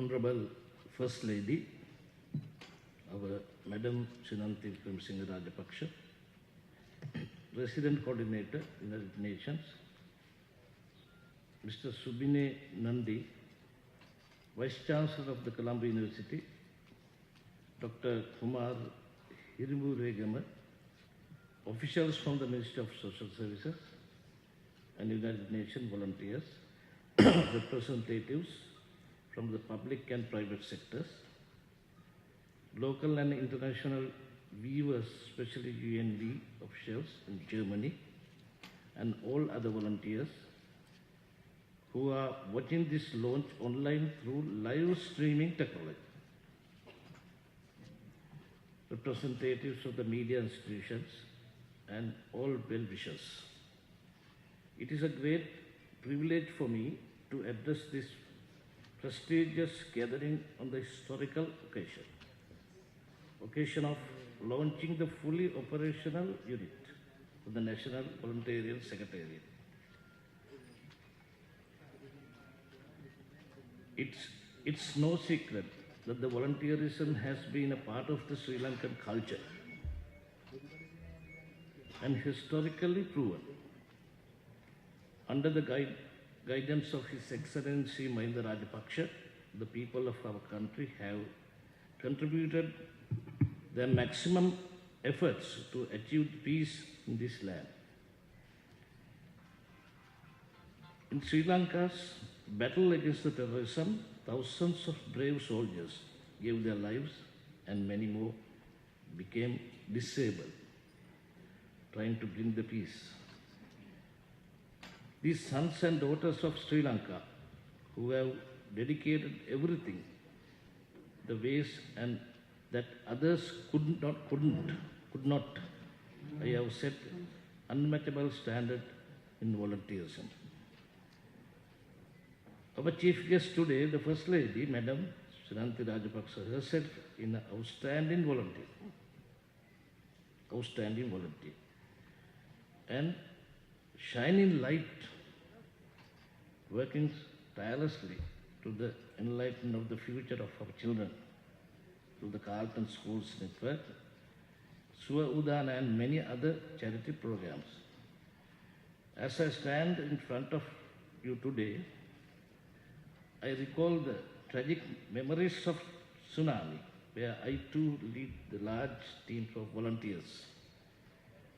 Honorable First Lady, our Madam Shinanthi Singh Rajapaksa, Resident Coordinator, United Nations, Mr. Subine Nandi, Vice Chancellor of the Colombo University, Dr. Kumar Hirimu Regama, officials from the Ministry of Social Services and United Nations volunteers, representatives from the public and private sectors, local and international viewers, especially UNV officials in Germany, and all other volunteers who are watching this launch online through live streaming technology. Representatives of the media institutions and all well-wishers. It is a great privilege for me to address this prestigious gathering on the historical occasion of launching the fully operational unit of the National Voluntarian Secretariat. It's no secret that the volunteerism has been a part of the Sri Lankan culture and historically proven. Under the guidance of His Excellency Mahinda Rajapaksa, the people of our country have contributed their maximum efforts to achieve peace in this land. In Sri Lanka's battle against the terrorism, thousands of brave soldiers gave their lives and many more became disabled, trying to bring the peace. These sons and daughters of Sri Lanka, who have dedicated everything, the ways and that others could not, I have set unmatchable standard in volunteerism. Our chief guest today, the First Lady, Madam Shinanthi Rajapaksa, herself in an outstanding volunteer, and shining light, working tirelessly to the enlightenment of the future of our children through the Carlton Schools Network, Suva Udana and many other charity programs. As I stand in front of you today, I recall the tragic memories of tsunami, where I too lead the large teams of volunteers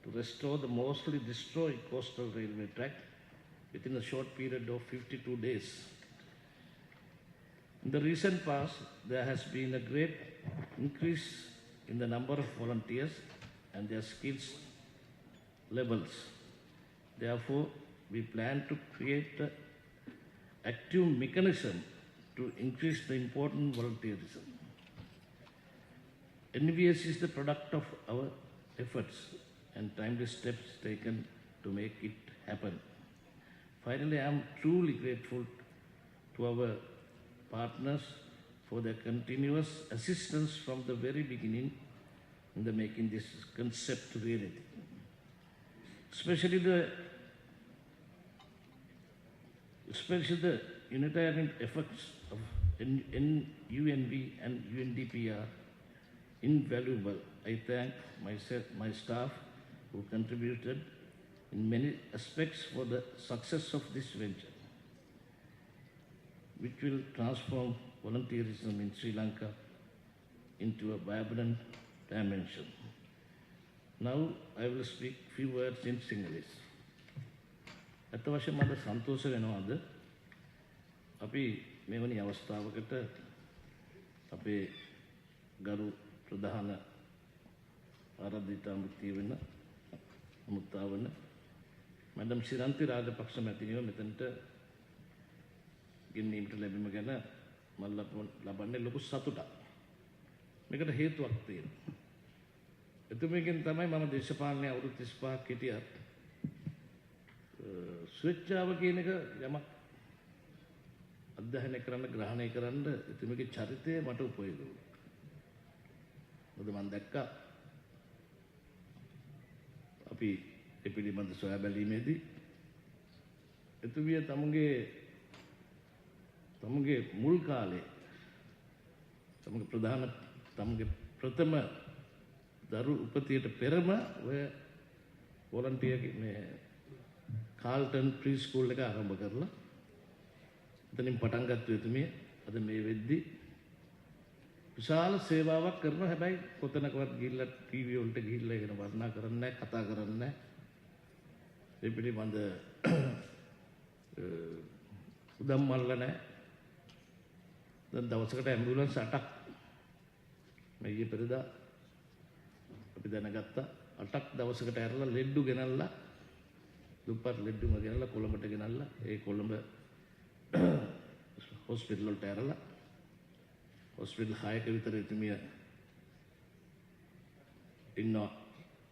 to restore the mostly destroyed coastal railway track within a short period of 52 days. In the recent past, there has been a great increase in the number of volunteers and their skills levels. Therefore, we plan to create an active mechanism to increase the important volunteerism. NVS is the product of our efforts and timely steps taken to make it happen. Finally, I am truly grateful to our partners for their continuous assistance from the very beginning in the making this concept reality. Especially the unitarian efforts of UNV and UNDP are invaluable. I thank my staff who contributed in many aspects for the success of this venture, which will transform volunteerism in Sri Lanka into a vibrant dimension. Now I will speak few words in Sinhalese. අතවශ්‍ය මට සන්තෝෂ වෙනවාද අපි මෙවැනි අවස්ථාවකට අපේ ගරු ප්‍රධාන ආරාධිත අමුත්තාවන madam Shiranthi Rajapaksa මැතිණිව මෙතනට ගෙන්නීමට ලැබීම ගැන මම ලබන්නේ ලොකු සතුටක්. මේකට හේතුවක් තියෙනවා. එතුමියගෙන් තමයි මම දේශපාලනයේ අවුරුදු 35ක් හිටියත් ස්වේච්ඡාව කියන එක යමක් අධ්‍යයනය කරන්න ග්‍රහණය කරන්න එතුමියගේ චරිතය මට උපයෝගී වුණා. මොකද මම දැක්කා අපි ඒ පිළිබඳ සොයා බැලීමේදී එතුමිය තමුගේ මුල් කාලේ තමගේ ප්‍රධාන තමගේ ප්‍රථම දරු උපතියට පෙරම ඔය වොලන්ටියර් මේ කාල්ටන් ප්‍රී ස්කූල් එක ආරම්භ කරලා එතනින් පටන් ගත්ත එතුමිය අද මේ වෙද්දි විශාල සේවාවක් කරනවා. හැබැයි කොතනකවත් ගිහිල්ලා ටීවී වලට ගිහිල්ලා ඒකන වර්ණනා කරන්නේ නැහැ, කතා කරන්නේ නැහැ. ඒ පිළිබඳ උදම් මල්ල නැහැ. දැන් දවසකට ඇම්බියුලන්ස් 8ක් මේ ඊයේ පෙරේදා අපි දැනගත්තා. 8ක් දවසකට ඇරලා ලෙඩ්ඩු ගෙනල්ලා දුප්පත් ලෙඩ්ඩුම ගෙනල්ලා කොළඹට ගෙනල්ලා ඒ කොළඹ හොස්පිටල් වලට ඇරලා හොස්පිටල් 6ක විතර එතුමිය ඉන්නවා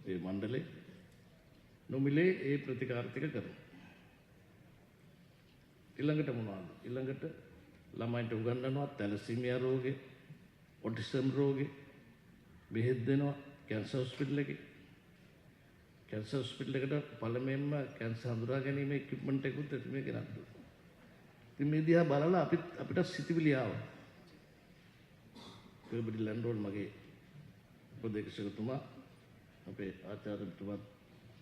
ඒ මණ්ඩලේ නොමිලේ ඒ ප්‍රතිකාර ටික කරනවා. ඊළඟට මොනවද? ඊළඟට ළමයින්ට උගන්වනවා තැලසීමියා රෝගේ, ඔටිසම් රෝගේ බෙහෙත් දෙනවා කැන්සර් හොස්පිටල් එකේ. කැන්සර් හොස්පිටල් එකට පළමුවෙන්ම කැන්සර් හඳුනා ගැනීම ඉක්විප්මන්ට් එකකුත් එතුමිය ගෙනත් දුන්නා. ඉතින් මේ දිහා බලලා අපිට සිතිවිලි ආවා. පෙරබඩි ලැන්ඩෝල් මගේ උපදේශකතුමා අපේ ආචාර්යතුමාත්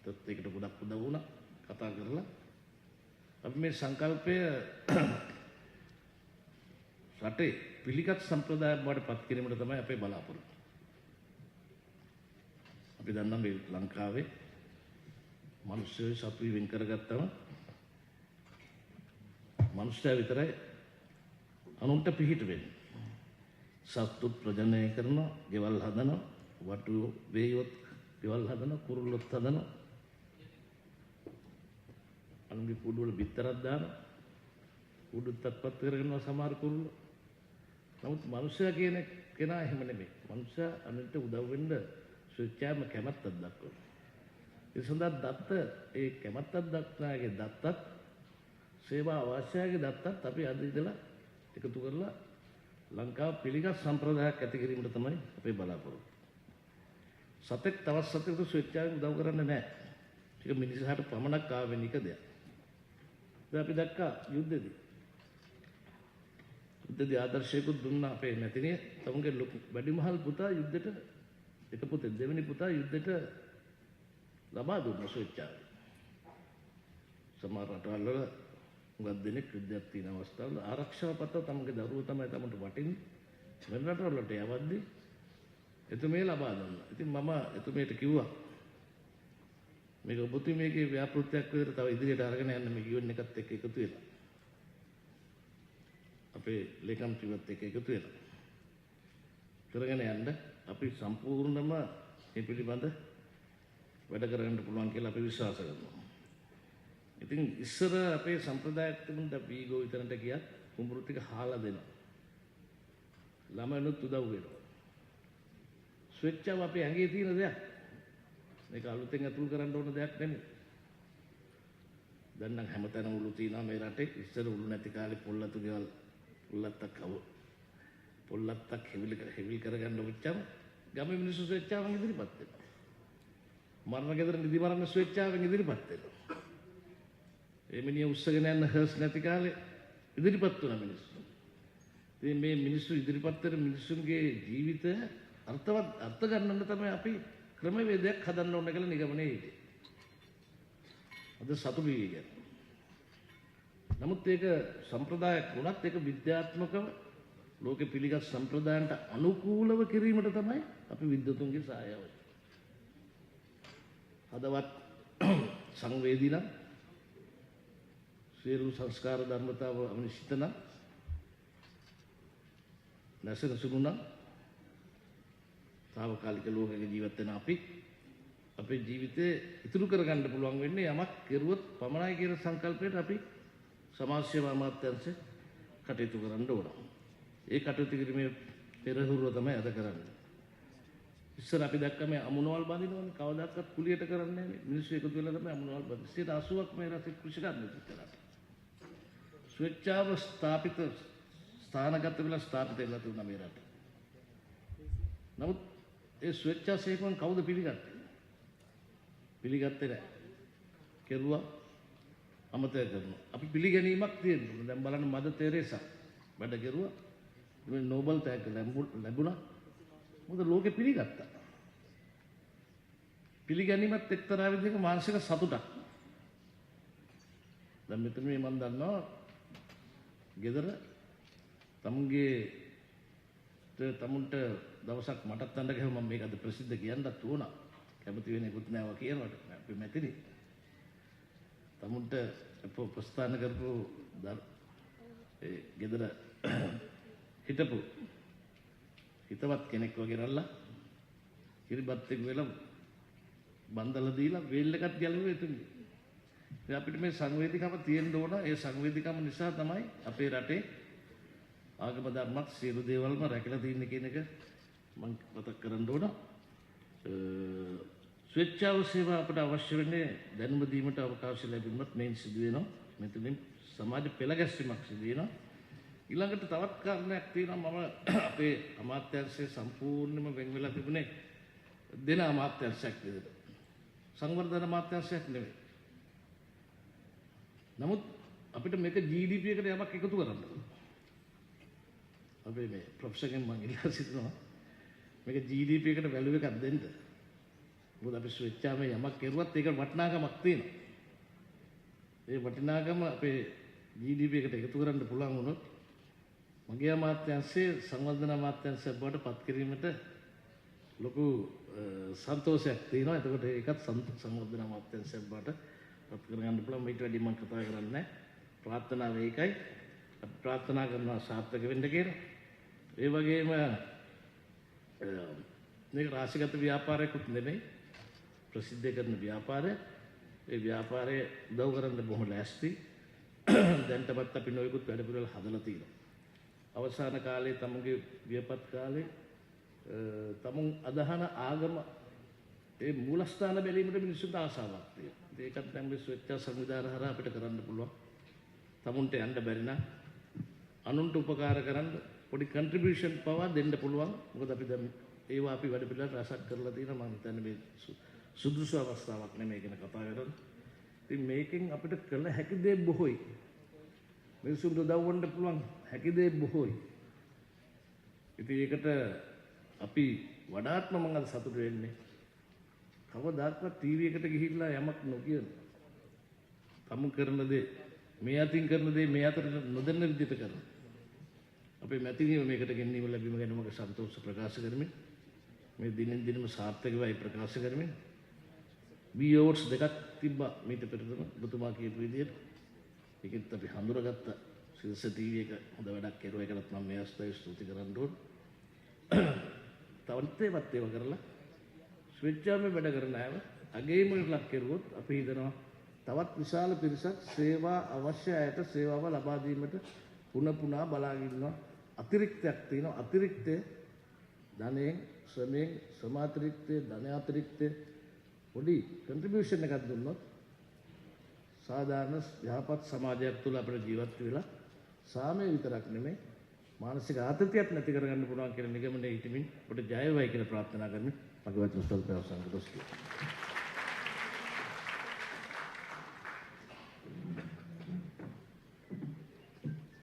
ඒකට ගොඩක් උදව් වුණා කතා කරලා අපි මේ සංකල්පය රටේ පිළිගත් සම්ප්‍රදායක් බවට පත් කිරීමට තමයි අපේ බලාපොරොත්තු. අපි දන්නා මේ ලංකාවේ මිනිස්සු සතුයි වෙන් කරගත්තම මිනිස්සයා විතරයි අනුන්ට පිහිට වෙන්නේ. සත්තු ප්‍රජනනය කරනවා, ගෙවල් හදනවා, වටු වේයොත් ගෙවල් හදනවා, කුරුල්ලොත් හදනවා. අනුන්ගේ කුඩු වල බිත්තරක් දානවා. කුඩුත් අත්පත් කරගෙනවා සමහර කුරුල්ලෝ. නමුත් මිනිස්සයා කියන කෙනා එහෙම නෙමෙයි. මිනිස්සයා අනුන්ට උදව් වෙන්න ස්වච්ඡාම කැමැත්තක් දක්වනවා. ඒ සඳහා දත්ත ඒ කැමැත්තක් දක්නාගේ දත්තත් සේවා අවශ්‍යයේ දත්තත් අපි අද ඉඳලා එකතු කරලා ලංකාව පිළිගත් සම්ප්‍රදායක් ඇති කිරීමට තමයි අපේ බලාපොරොත්තු. සතෙක් තවත් සතෙකුට ස්වච්ඡාවෙන් උදව් කරන්නේ නැහැ. ඒක මිනිසාට පමණක් ආවෙනික දෙයක්. දැන් අපි දැක්කා යුද්ධෙදී. යුද්ධෙදී ආදර්ශයකුත් දුන්නා අපේ නැතිනේ. තමුන්ගේ වැඩිමහල් පුතා යුද්ධෙට එක පුතේ දෙවෙනි පුතා යුද්ධෙට ලබා දුන්නා ස්වච්ඡාව. සමහර රටවල් වල උගත් දෙනෙක් යුද්ධයක් තියෙන අවස්ථාවල ආරක්ෂාව පත්ව තමගේ දරුවෝ තමයි තමන්ට වටින්නේ. වෙන රටවල් වලට යවද්දී එතුමිය ලබා දුන්නා. ඉතින් මම එතුමියට කිව්වා මේක ඔබතුමියගේ ව්‍යාපෘතියක් විදිහට තව ඉදිරියට අරගෙන යන්න මේ UN එකත් එක්ක එකතු වෙලා. අපේ ලේකම්තුමත් එක්ක එකතු වෙලා. කරගෙන යන්න අපි සම්පූර්ණම මේ පිළිබඳ වැඩ කරගන්න පුළුවන් කියලා අපි විශ්වාස කරනවා. ඉතින් ඉස්සර අපේ සම්ප්‍රදායක් තිබුණා අපි ඊගෝ විතරට ගියත් කුඹුරු ටික හාලා දෙනවා. ළමයිනුත් උදව් වෙනවා. ස්විච්චව අපේ ඇඟේ තියෙන දෙයක්. මේක අලුතෙන් අතුල් කරන්න ඕන දෙයක් නෙමෙයි. දැන් නම් හැමතැනම උළු තියෙනවා මේ රටේ. ඉස්සර උළු නැති කාලේ පොල්ලතු ගෙවල් පොල්ලත්තක් හෙවිලි කරගන්න උච්චම ගමේ මිනිස්සු ස්විච්චාවෙන් ඉදිරිපත් වෙනවා. මරණ ගෙදර නිදි මරණ ස්විච්චාවෙන් ඉදිරිපත් වෙනවා. ඒ මිනිහ උස්සගෙන යන හර්ස් නැති කාලේ ඉදිරිපත් වුණා මිනිස්සු. ඉතින් මේ මිනිස්සු ඉදිරිපත් වෙන මිනිස්සුන්ගේ ජීවිතය අර්ථ ගන්නන්න තමයි අපි ක්‍රමවේදයක් හදන්න ඕන කියලා නිගමනයේ හිටියේ. අද සතු බිවි ගැන. නමුත් ඒක සම්ප්‍රදායක් වුණත් ඒක විද්‍යාත්මකව ලෝකෙ පිළිගත් සම්ප්‍රදායන්ට අනුකූලව කිරීමට තමයි අපි විද්වතුන්ගේ සහාය අවශ්‍ය. හදවත් සංවේදී නම් සියලු සංස්කාර ධර්මතාව අනිශ්චිත නම් නැසෙන සුළු නම් තාවකාලික ලෝකයක ජීවත් වෙන අපි අපේ ජීවිතේ ඉතුරු කරගන්න පුළුවන් වෙන්නේ යමක් කෙරුවොත් පමණයි කියන සංකල්පයට අපි සමාජ සේවා අමාත්‍යාංශ කටයුතු කරන්න ඕන. ඒ කටයුතු කිරීමේ පෙරහුරුව තමයි අද කරන්නේ. ඉස්සර අපි දැක්ක මේ අමුණවල් බඳිනවනේ කවදාකවත් කුලියට කරන්නේ නැහැ. මිනිස්සු එකතු වෙලා තමයි අමුණවල් බඳින්නේ. 80ක් මේ රටේ කෘෂිකර්ම කරා. ස්වච්ඡාව ස්ථාපිත ස්ථානගත වෙලා ස්ථාපිත වෙලා තුන මේ රටේ. නමුත් ඒ ස්වච්ඡා සේවකයන් කවුද පිළිගත්තේ? පිළිගත්තේ නැහැ. කෙරුවා අමතක කරනවා. අපි පිළිගැනීමක් තියෙනවා. දැන් බලන්න මද තෙරේසා වැඩ කෙරුවා. මේ නෝබල් තෑග්ග ලැබුණා. මොකද ලෝකෙ පිළිගත්තා. පිළිගැනීමත් එක්තරා විදිහක මානසික සතුටක්. දැන් මෙතන මේ මම දන්නවා ගෙදර තමුන්ට දවසක් මටත් අඬ ගැහුවා මම මේක අද ප්‍රසිද්ධ කියන්නත් උනා. කැමති වෙන්නේකුත් නෑ වා කියනවට. අපි මැතිනි. තමුන්ට ප්‍රස්ථාන කරපු ඒ ගෙදර හිටපු හිතවත් කෙනෙක් වගේ රල්ලා කිරිබත් එක්ක වෙලා බන්දලා දීලා වේල් එකක් ගැලුවේ එතුමිය. ඉතින් අපිට මේ සංවේදීකම තියෙන්න ඕන. ඒ සංවේදීකම නිසා තමයි අපේ රටේ ආගම ධර්මත් සියලු දේවල්ම රැකලා තියෙන්නේ කියන එක මම මතක් කරන්න ඕන. ස්වේච්ඡාව සේවා අපට අවශ්‍ය වෙන්නේ දැනුම දීමට අවකාශ ලැබීමත් මේන් සිදු වෙනවා. මෙතනින් සමාජ පෙළ ගැස්වීමක් සිදු වෙනවා. ඊළඟට තවත් කාරණයක් තියෙනවා. මම අපේ අමාත්‍යාංශයේ සම්පූර්ණයෙන්ම වෙන් වෙලා තිබුණේ දෙන අමාත්‍යාංශයක් විදිහට. සංවර්ධන අමාත්‍යාංශයක් නෙවෙයි. නමුත් අපිට මේක GDP එකට යමක් එකතු කරන්න ඕන. අපේ මේ ප්‍රොෆෙසර් කෙනෙක් මම ඉල්ලා සිටිනවා මේක GDP එකට වැලියු එකක් දෙන්න. මොකද අපි ස්වේච්ඡාවෙන් යමක් කරුවත් ඒක වටිනාකමක් තියෙනවා. ඒ වටිනාකම අපේ GDP එකට එකතු කරන්න පුළුවන් වුණොත් මගේ අමාත්‍යාංශයේ සංවර්ධන අමාත්‍යාංශය බවට පත් කිරීමට ලොකු සන්තෝෂයක් තියෙනවා. එතකොට ඒකත් සංවර්ධන අමාත්‍යාංශය බවට පත් කරගන්න පුළුවන්. ඊට වැඩි මම කතා කරන්නේ නැහැ. ප්‍රාර්ථනාව ඒකයි. අපි ප්‍රාර්ථනා කරනවා සාර්ථක වෙන්න කියලා. ඒ වගේම මේක රාශිගත ව්‍යාපාරයක්වත් නෙමෙයි. ප්‍රසිද්ධ කරන ව්‍යාපාරය. ඒ ව්‍යාපාරය උදව් කරන්න බොහොම ලෑස්ති. දැන් තමත් අපි නොයෙකුත් වැඩ පිළිවෙල හදලා තියෙනවා. අවසාන කාලේ තමුන්ගේ වියපත් කාලේ තමුන් අදහන ආගම ඒ මූලස්ථාන බැලීමට මිනිස්සුන්ට ආසාවක් තියෙනවා. ඒකත් දැන් මේ ස්වේච්ඡා සංවිධාන හරහා අපිට කරන්න පුළුවන්. තමුන්ට යන්න බැරි නම් අනුන්ට උපකාර කරන්න පොඩි කන්ට්‍රිබියුෂන් පවා දෙන්න පුළුවන්. මොකද අපි දැන් ඒවා අපි වැඩ පිළිවෙලට රසක් කරලා තියෙනවා. මම හිතන්නේ මේ සුදුසු අවස්ථාවක් නෙමෙයි කියන කතා කරන්නේ. ඉතින් මේකෙන් අපිට කළ හැකි දේ බොහෝයි. මිනිසුන්ට උදව්වන්න පුළුවන් හැකි දේ බොහෝයි. ඉතින් ඒකට අපි වඩාත්ම මම අද සතුටු වෙන්නේ කවදාවත් ටීවී එකට ගිහිල්ලා යමක් නොකියන. තමුන් කරන දේ මේ අතින් කරන දේ මේ අතට නොදෙන්න විදිහට කරනවා. අපේ මැතිණිය මේකට ගෙන්නීම ලැබීම ගැන මම සන්තෝෂ ප්‍රකාශ කරමින් මේ දිනෙන් දිනම සාර්ථකවයි ප්‍රකාශ කරමින් බියෝට්ස් දෙකක් තිබ්බා මීට පෙරදම ඔබතුමා කියපු විදිහට. ඒකෙත් අපි හඳුනාගත්ත සිල්ස ටීවී එක හොඳ වැඩක් කරුවා. ඒකටත් මම මේ අවස්ථාවේ ස්තුති කරන්න ඕන. තවත් ඒවා කරලා ස්වේච්ඡාවෙන් වැඩ කරන අයව අගේම ලක් කෙරුවොත් අපි හිතනවා තවත් විශාල පිරිසක් සේවා අවශ්‍ය අයට සේවාව ලබා දීමට පුනා බලාගෙන ඉන්නවා. අතිරික්තයක් තියෙනවා. අතිරික්තය ධනයෙන් ශ්‍රමයෙන් සමාතිරික්තය ධනයාතිරික්තය පොඩි කන්ට්‍රිබියුෂන් එකක් දුන්නොත් සාධාරණ යහපත් සමාජයක් තුළ අපිට ජීවත් වෙලා සාමය විතරක් නෙමෙයි මානසික ආතතියක් නැති කරගන්න පුළුවන් කියන නිගමනයේ හිතමින් අපිට ජය වේවා කියලා ප්‍රාර්ථනා කරමින් මගේ වචන ස්වල්ප අවසන් කරනවා.